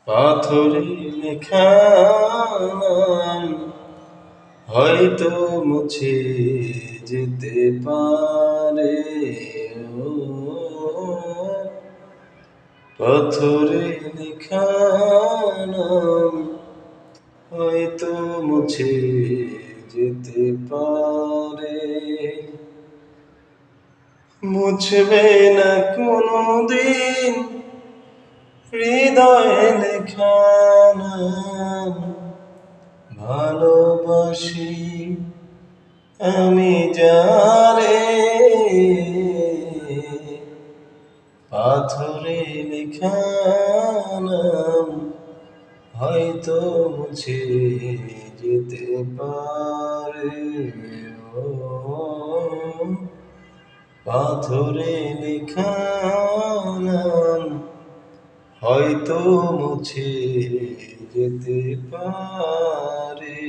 পাথরে লেখা নাম হয়তো মুছে যেতে পারে। ও পাথরে লেখা নাম হয়তো মুছে যেতে পারে, মুছবে না কোনোদিন হৃদয়ে লেখা নাম। ভালোবাসি আমি যারে, পাথরে লেখা নাম হয়তো মুছে যেতে পারে। ও পাথরে লেখা নাম হয়তো মুছে যেতে পারে।